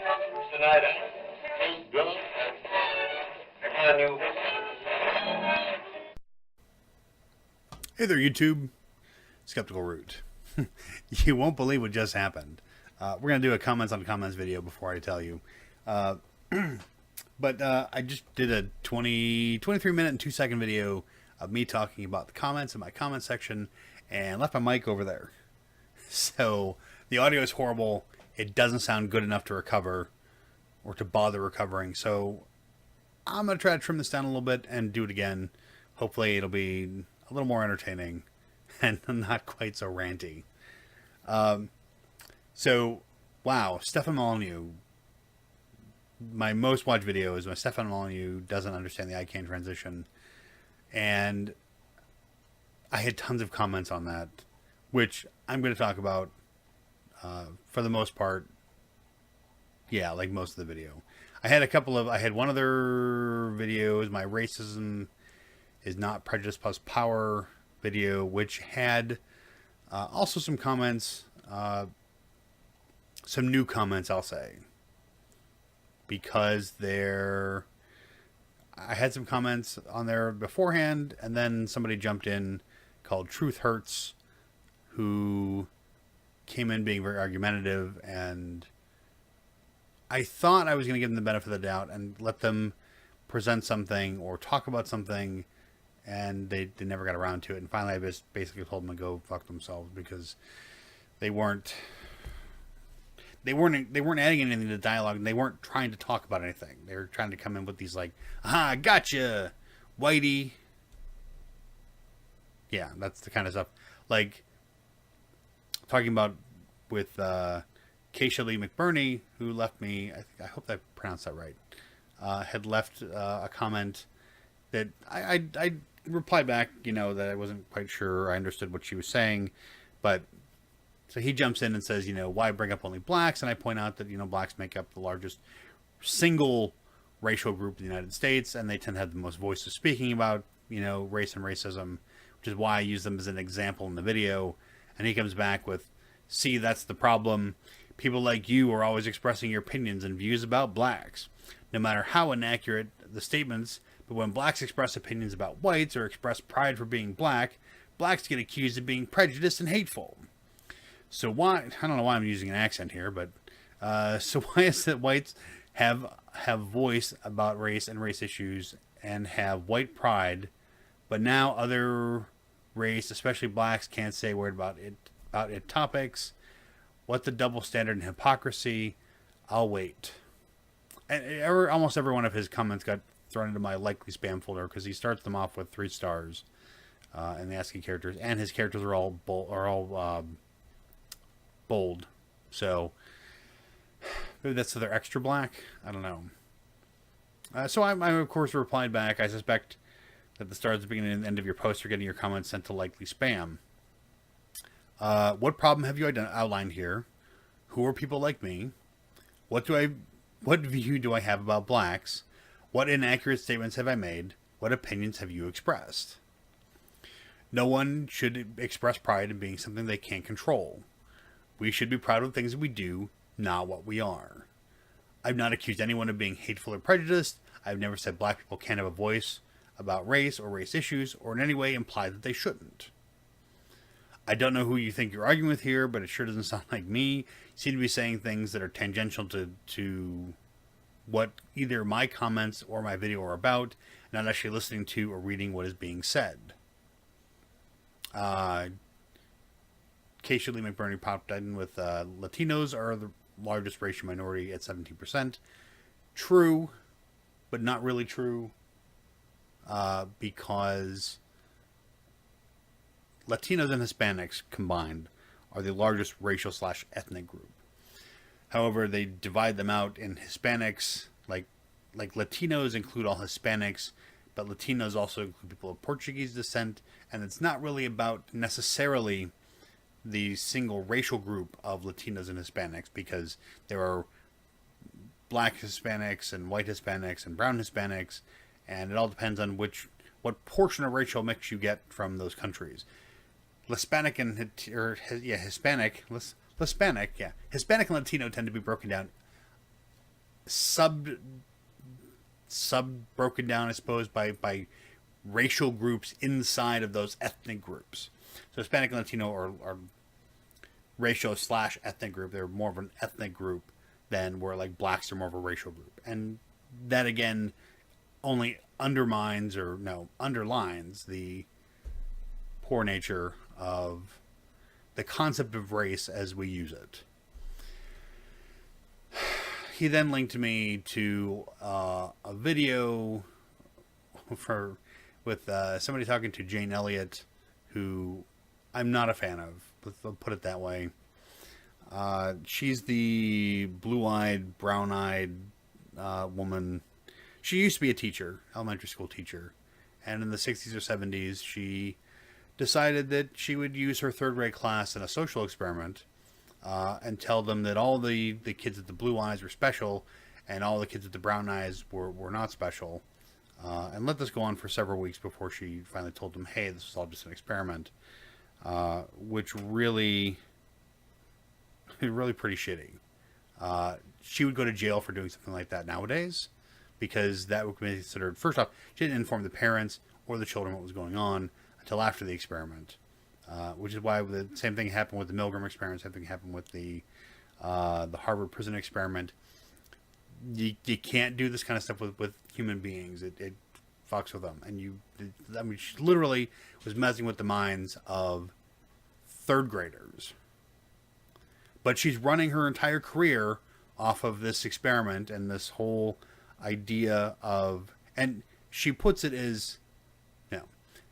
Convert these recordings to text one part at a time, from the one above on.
Tonight, Hey there, YouTube. SkepticalRoot. You won't believe what just happened. We're going to do a comments on comments video before I tell you. But I just did a 23 minute and 2 second video of me talking about the comments in my comment section and left my mic over there. So the audio is horrible. It doesn't sound good enough to recover or to bother recovering. So I'm going to try to trim this down a little bit and do it again. Hopefully it'll be a little more entertaining and not quite so ranty. So, wow, Stefan Molyneux. My most watched video is when Stefan Molyneux doesn't understand the ICANN transition. And I had tons of comments on that, which I'm going to talk about for the most part. Yeah, like most of the video. I had one other videos, my racism is not prejudice plus power video, which had also some comments, some new comments, I'll say. Because I had some comments on there beforehand, and then somebody jumped in called Truth Hurts, who came in being very argumentative, and I thought I was going to give them the benefit of the doubt and let them present something or talk about something, and they never got around to it. And finally I just basically told them to go fuck themselves, because they weren't adding anything to the dialogue, and they weren't trying to talk about anything. They were trying to come in with these like, aha, gotcha, Whitey. Yeah, that's the kind of stuff. Like, talking about with Keisha Lee McBurney, who left me, I hope I pronounced that right, had left a comment that I replied back, that I wasn't quite sure I understood what she was saying, but so he jumps in and says, why bring up only blacks? And I point out that, blacks make up the largest single racial group in the United States, and they tend to have the most voices speaking about, race and racism, which is why I use them as an example in the video. And he comes back with, see, that's the problem. People like you are always expressing your opinions and views about blacks, no matter how inaccurate the statements. But when blacks express opinions about whites or express pride for being black, blacks get accused of being prejudiced and hateful. So why, I don't know why I'm using an accent here, but so why is it whites have voice about race and race issues and have white pride, but now other race, especially blacks, can't say a word about it topics? What the double standard and hypocrisy? I'll wait. And almost every one of his comments got thrown into my likely spam folder, because he starts them off with 3 stars in the ASCII characters, and his characters are all bold. So maybe that's so they're extra black. I don't know. So I of course replied back. I suspect that the stars at the beginning and end of your post are getting your comments sent to likely spam. What problem have you outlined here? Who are people like me? What view do I have about blacks? What inaccurate statements have I made? What opinions have you expressed? No one should express pride in being something they can't control. We should be proud of the things that we do, not what we are. I've not accused anyone of being hateful or prejudiced. I've never said black people can't have a voice about race or race issues, or in any way implied that they shouldn't. I don't know who you think you're arguing with here, but it sure doesn't sound like me. You seem to be saying things that are tangential to what either my comments or my video are about, not actually listening to or reading what is being said. Keisha Lee McBurney popped in with Latinos are the largest racial minority at 17%. True, but not really true, because Latinos and Hispanics combined are the largest racial / ethnic group. However, they divide them out in Hispanics, like Latinos include all Hispanics, but Latinos also include people of Portuguese descent, and it's not really about necessarily the single racial group of Latinos and Hispanics, because there are black Hispanics and white Hispanics and brown Hispanics, and it all depends on what portion of racial mix you get from those countries. Hispanic and Latino tend to be broken down sub broken down, I suppose, by racial groups inside of those ethnic groups. So Hispanic and Latino are racial / ethnic group. They're more of an ethnic group than where like blacks are more of a racial group. And that again only underlines the poor nature of the concept of race as we use it. He then linked me to a video with somebody talking to Jane Elliott, who I'm not a fan of. Let's put it that way. She's the blue-eyed, brown-eyed woman. She used to be a teacher, elementary school teacher, and in the 60s or 70s, she decided that she would use her third grade class in a social experiment and tell them that all the kids with the blue eyes were special and all the kids with the brown eyes were not special. And let this go on for several weeks before she finally told them, hey, this is all just an experiment, which really pretty shitty. She would go to jail for doing something like that nowadays, because that would be considered, first off, she didn't inform the parents or the children what was going on until after the experiment, which is why the same thing happened with the Milgram experiment, same thing happened with the Harvard prison experiment. You can't do this kind of stuff with human beings. It fucks with them. And she literally was messing with the minds of third graders. But she's running her entire career off of this experiment and this whole idea of, and she puts it as,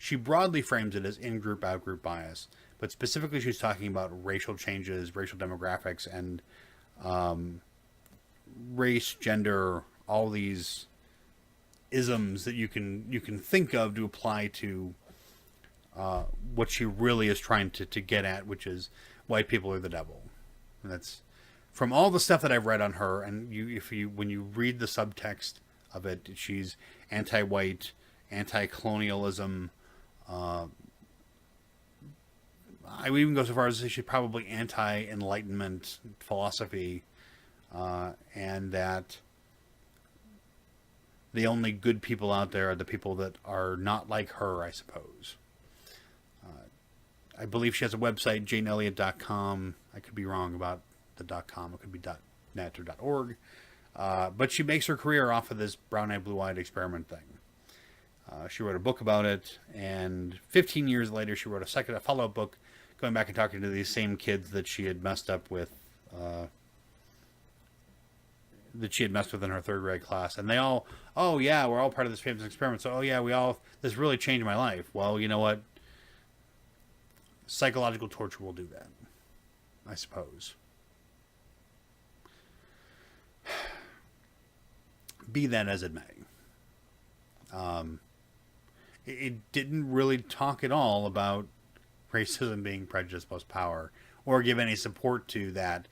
she broadly frames it as in-group, out-group bias. But specifically she's talking about racial changes, racial demographics, and race, gender, all these isms that you can think of to apply to what she really is trying to get at, which is white people are the devil. And that's from all the stuff that I've read on her. And when you read the subtext of it, she's anti-white, anti-colonialism. I would even go so far as to say she's probably anti-enlightenment philosophy, and that the only good people out there are the people that are not like her, I suppose. I believe she has a website, janeelliott.com. I could be wrong about the .com. It could be .net or .org. But she makes her career off of this brown-eyed, blue-eyed experiment thing. She wrote a book about it, and 15 years later, she wrote a follow-up book, going back and talking to these same kids that she had messed up with, in her third grade class. And they all, oh yeah, we're all part of this famous experiment. So, oh yeah, this really changed my life. Well, you know what? Psychological torture will do that, I suppose. Be that as it may. It didn't really talk at all about racism being prejudice plus power, or give any support to that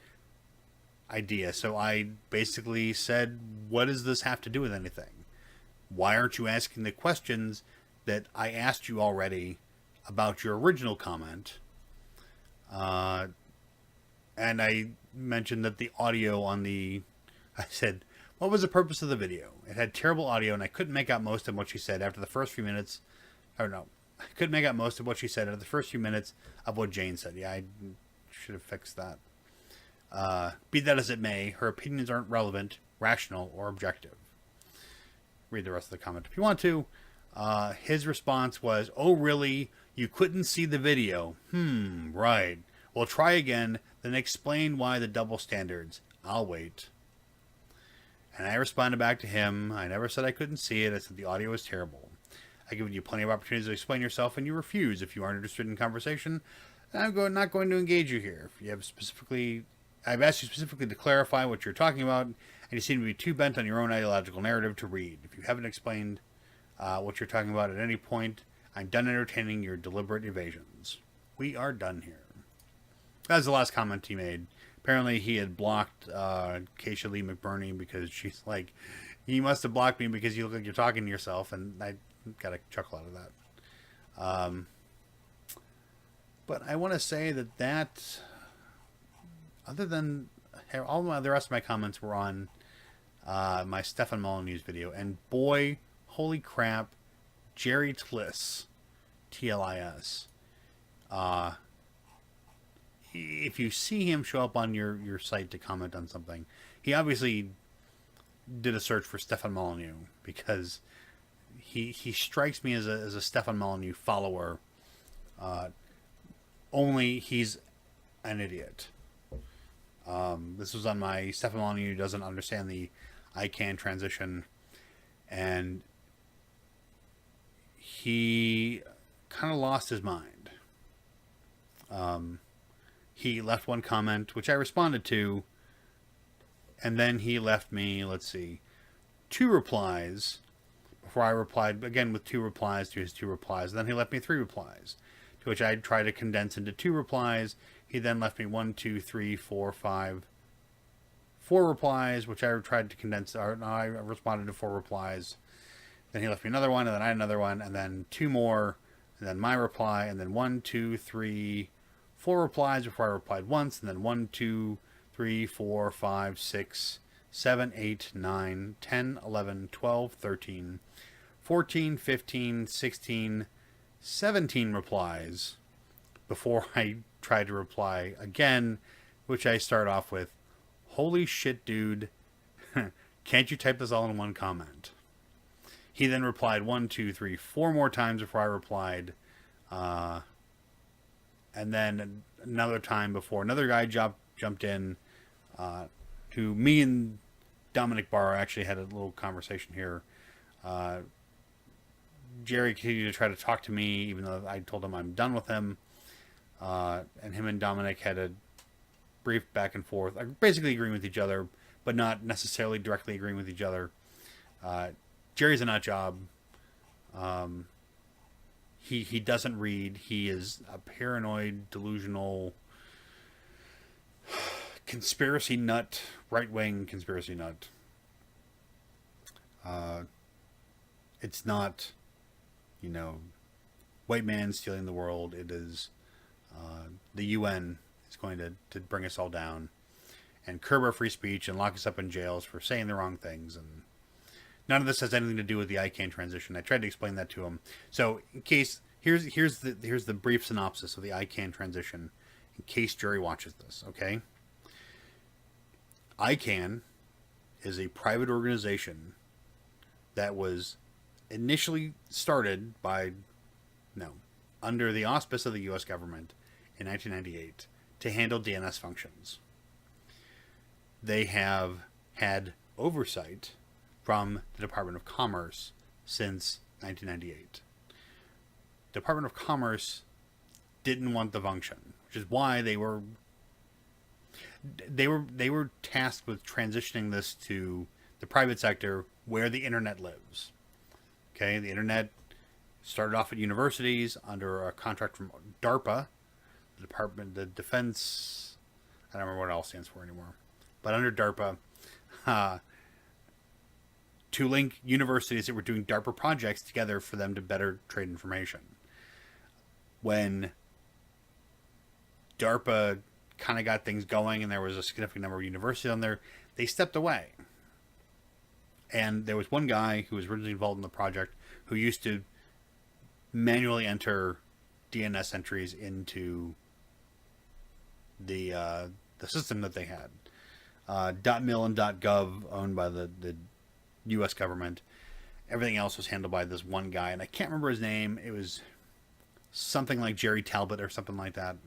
idea. So I basically said, what does this have to do with anything? Why aren't you asking the questions that I asked you already about your original comment? And I mentioned that the audio I said, what was the purpose of the video? It had terrible audio, and I couldn't make out most of what she said after the first few minutes. I couldn't make out most of what she said after the first few minutes of what Jane said. Yeah, I should have fixed that. Be that as it may, her opinions aren't relevant, rational, or objective. Read the rest of the comment if you want to. His response was, oh really? You couldn't see the video? Right. Well, try again, then explain why the double standards. I'll wait. And I responded back to him. I never said I couldn't see it. I said the audio was terrible. I've given you plenty of opportunities to explain yourself, and you refuse. If you aren't interested in conversation, I'm not going to engage you here. If you have I've asked you specifically to clarify what you're talking about, and you seem to be too bent on your own ideological narrative to read. If you haven't explained what you're talking about at any point, I'm done entertaining your deliberate evasions. We are done here. That was the last comment he made. Apparently he had blocked Keisha Lee McBurney because she's like, you must have blocked me because you look like you're talking to yourself, and I got a chuckle out of that. But I want to say that other than all the rest of my comments were on my Stefan Molyneux's video, and boy, holy crap, Jerry Tliss, Tlis. If you see him show up on your site to comment on something, he obviously did a search for Stefan Molyneux, because he strikes me as a Stefan Molyneux follower. Only he's an idiot. This was on my Stefan Molyneux doesn't understand the ICANN transition, and he kind of lost his mind. He left one comment, which I responded to, and then he left me, let's see, 2 replies before I replied again with 2 replies to his 2 replies. And then he left me 3 replies, to which I tried to condense into 2 replies. He then left me 1, 2, 3, 4, 5, 4 replies, which I tried to condense. Or I responded to 4 replies. Then he left me another one, and then I had another one, and then 2 more, and then my reply, and then 1, 2, 3, 4 replies before I replied once, and then 1, 2, 3, 4, 5, 6, 7, 8, 9, 10, 11, 12, 13, 14, 15, 16, 17 replies before I tried to reply again, which I start off with, "Holy shit, dude. Can't you type this all in one comment?" He then replied 1, 2, 3, 4 more times before I replied. And then another time before another guy jumped in, who me and Dominic Barr actually had a little conversation here. Jerry continued to try to talk to me, even though I told him I'm done with him. And him and Dominic had a brief back and forth, basically agreeing with each other, but not necessarily directly agreeing with each other. Jerry's a nut job. He doesn't read. He is a paranoid, delusional, conspiracy nut, right-wing conspiracy nut. It's not, white man stealing the world. It is the UN is going to bring us all down and curb our free speech and lock us up in jails for saying the wrong things. And none of this has anything to do with the ICANN transition. I tried to explain that to him. So in case, here's the brief synopsis of the ICANN transition, in case Jerry watches this, okay? ICANN is a private organization that was initially started under the auspice of the U.S. government in 1998 to handle DNS functions. They have had oversight from the Department of Commerce since 1998. The Department of Commerce didn't want the function, which is why they were tasked with transitioning this to the private sector where the internet lives. Okay, the internet started off at universities under a contract from DARPA, the Defense, I don't remember what it all stands for anymore, but under DARPA, to link universities that were doing DARPA projects together for them to better trade information. When DARPA kind of got things going and there was a significant number of universities on there, they stepped away. And there was one guy who was originally involved in the project who used to manually enter DNS entries into the system that they had. .mil and .gov, owned by the U.S. government. Everything else was handled by this one guy, and I can't remember his name. It was something like Jerry Talbot or something like that.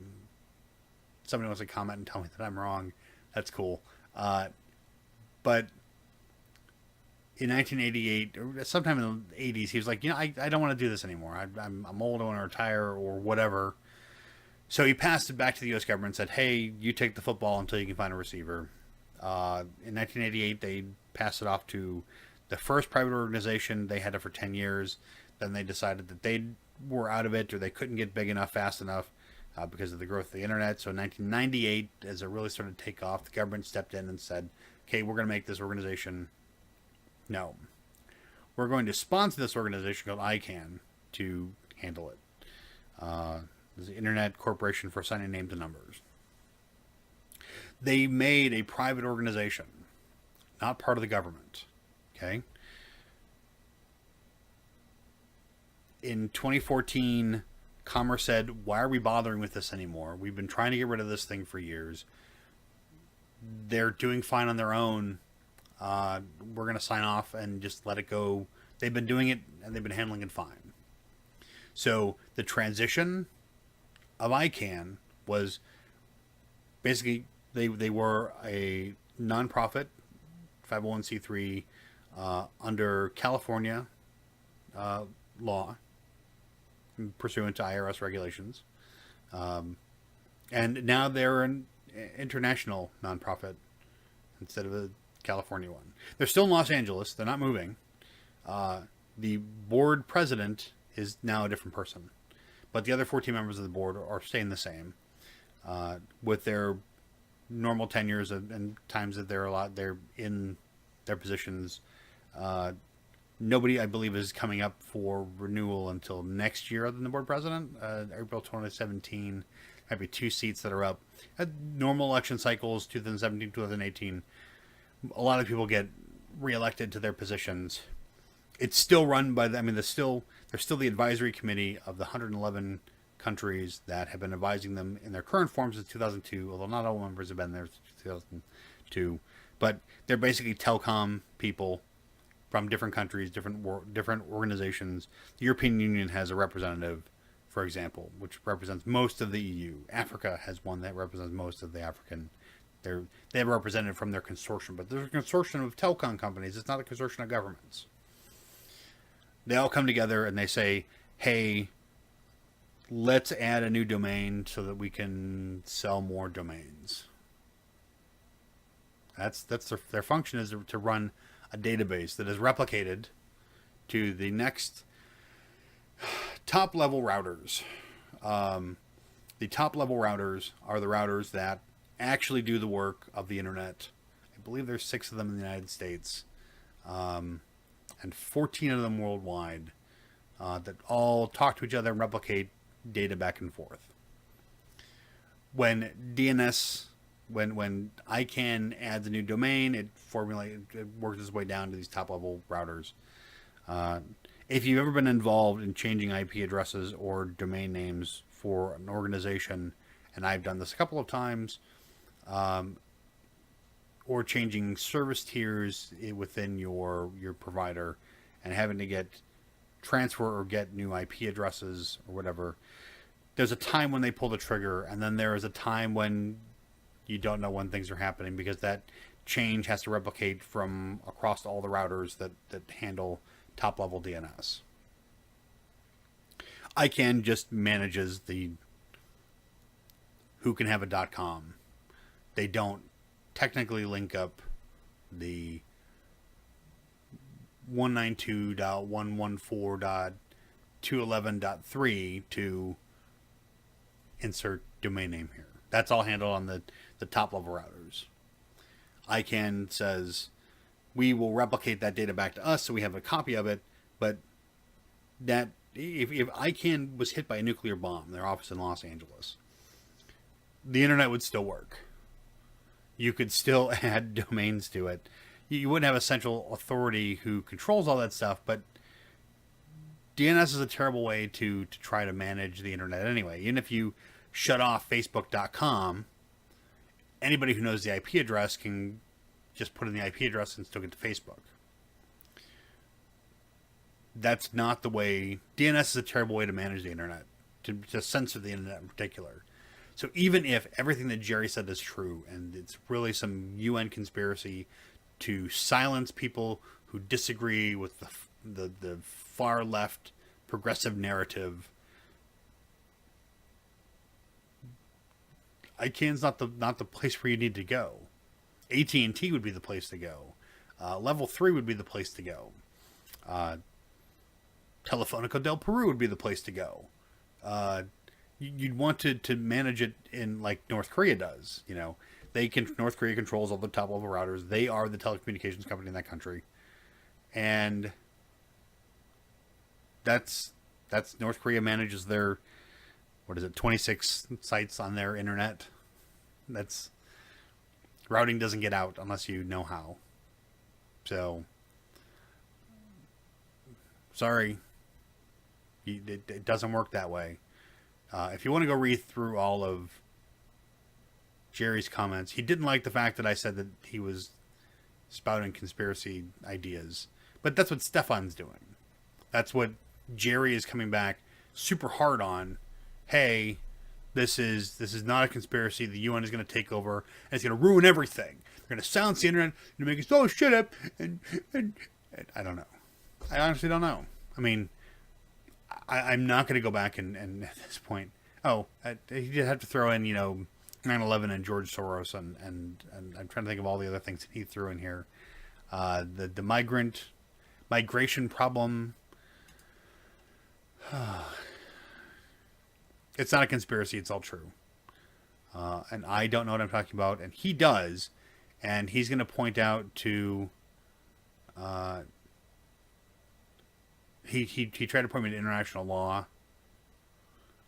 Somebody wants to comment and tell me that I'm wrong. That's cool. But in 1988, or sometime in the 80s, he was like, I don't want to do this anymore. I'm old, I want to retire or whatever. So he passed it back to the U.S. government and said, hey, you take the football until you can find a receiver. In 1988, they passed it off to the first private organization. They had it for 10 years. Then they decided that they were out of it, or they couldn't get big enough fast enough because of the growth of the internet. So in 1998, as it really started to take off, the government stepped in and said, okay, we're going to make this organization. No. We're going to sponsor this organization called ICANN to handle it. It's the Internet Corporation for Assigning Names and Numbers. They made a private organization, not part of the government. Okay. In 2014, Commerce said, why are we bothering with this anymore? We've been trying to get rid of this thing for years. They're doing fine on their own. We're going to sign off and just let it go. They've been doing it and they've been handling it fine. So the transition of ICANN was basically they were a nonprofit 501c3 under California law, pursuant to IRS regulations, and now they're an international nonprofit instead of a California one. They're still in Los Angeles. They're not moving. The board president is now a different person, but the other 14 members of the board are staying the same, with their normal tenures and times that they're in their positions. Nobody, I believe, is coming up for renewal until next year other than the board president. April 2017, might be 2 seats that are up. At normal election cycles, 2017, 2018, a lot of people get reelected to their positions. It's still run by there's still the advisory committee of the 111 countries that have been advising them in their current forms since 2002, although not all members have been there since 2002. But they're basically telecom people from different countries, different organizations. The European Union has a representative, for example, which represents most of the EU. Africa has one that represents most of the African. They have a representative from their consortium, but there's a consortium of telecom companies. It's not a consortium of governments. They all come together and they say, hey, let's add a new domain so that we can sell more domains. That's their function, is to run a database that is replicated to the next top level routers. The top level routers are the routers that actually do the work of the internet. I believe there's 6 of them in the United States, and 14 of them worldwide, that all talk to each other and replicate data back and forth. When DNS, when ICANN adds a new domain, it works its way down to these top level routers. If you've ever been involved in changing IP addresses or domain names for an organization, and I've done this a couple of times, or changing service tiers within your provider and having to transfer or get new IP addresses or whatever, there's a time when they pull the trigger, and then there is a time when you don't know when things are happening, because that change has to replicate from across all the routers that handle top-level DNS. ICANN just manages the who can have a .com. They don't technically link up the 192.114.211.3 to insert domain name here. That's all handled on the top level routers. ICANN says, we will replicate that data back to us so we have a copy of it, but that if ICANN was hit by a nuclear bomb, their office in Los Angeles, the internet would still work. You could still add domains to it. You wouldn't have a central authority who controls all that stuff, but DNS is a terrible way to try to manage the internet anyway. Even if you shut off Facebook.com, anybody who knows the IP address can just put in the IP address and still get to Facebook. That's not the way. DNS is a terrible way to manage the internet, to censor the internet in particular. So even if everything that Jerry said is true, and it's really some UN conspiracy to silence people who disagree with the far left progressive narrative, ICANN's not the place where you need to go. AT&T would be the place to go. Level 3 would be the place to go. Telefónica del Peru would be the place to go. You'd want to manage it in like North Korea does. North Korea controls all the top level routers. They are the telecommunications company in that country, and that's North Korea manages their 26 sites on their internet. Routing doesn't get out unless you know how. So, sorry. It doesn't work that way. If you want to go read through all of Jerry's comments, he didn't like the fact that I said that he was spouting conspiracy ideas. But that's what Stefan's doing. That's what Jerry is coming back super hard on. Hey, this is not a conspiracy. The UN is going to take over and it's going to ruin everything. They're going to silence the internet and make us all shut up. And I don't know. I honestly don't know. I mean, I'm not going to go back and at this point. Oh, he did have to throw in, 9/11 and George Soros and I'm trying to think of all the other things that he threw in here. The migration problem. It's not a conspiracy. It's all true. And I don't know what I'm talking about, and he does. And he's going to point out to. He tried to point me to international law,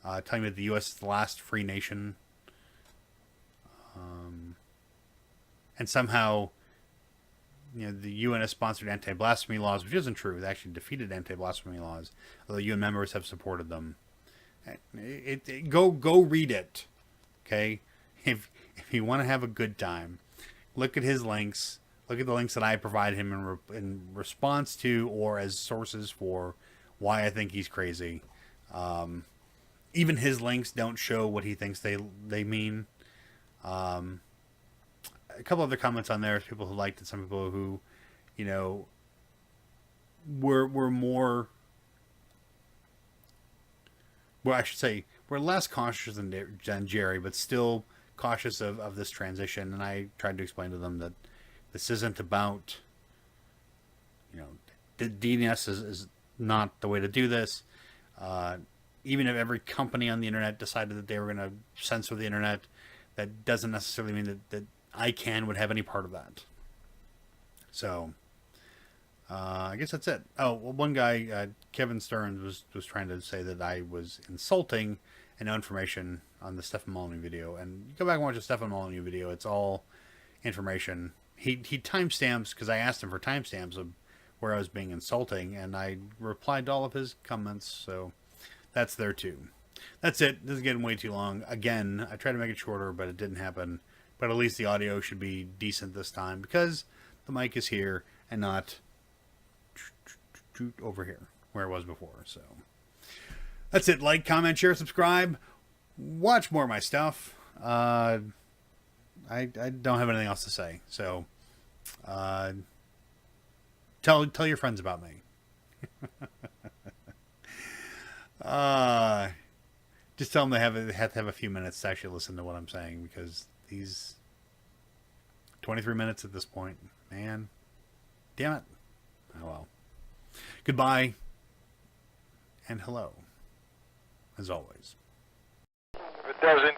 telling me that the U.S. is the last free nation, and somehow, the UN has sponsored anti-blasphemy laws, which isn't true. They actually defeated anti-blasphemy laws, although UN members have supported them. Go read it, okay? If you want to have a good time, look at his links. Look at the links that I provide him in response to or as sources for why I think he's crazy. Even his links don't show what he thinks they mean. A couple other comments on there. People who liked it. Some people who, were more. Well, I should say we're less cautious than Jerry, but still cautious of this transition. And I tried to explain to them that this isn't about, DNS is not the way to do this. Even if every company on the internet decided that they were going to censor the internet, that doesn't necessarily mean that ICANN would have any part of that. So, I guess that's it. Oh, well, one guy, Kevin Stearns, was trying to say that I was insulting and no information on the Stefan Molyneux video. And you go back and watch the Stefan Molyneux video. It's all information. He timestamps, because I asked him for timestamps of where I was being insulting, and I replied to all of his comments, so that's there too. That's it. This is getting way too long. Again, I tried to make it shorter, but it didn't happen. But at least the audio should be decent this time, because the mic is here and not over here, where it was before. So that's it. Like, comment, share, subscribe. Watch more of my stuff. I don't have anything else to say. So, tell your friends about me. Just tell them they have to have a few minutes to actually listen to what I'm saying, because these 23 minutes at this point, man, damn it. Oh well. Goodbye and hello, as always. If it doesn't,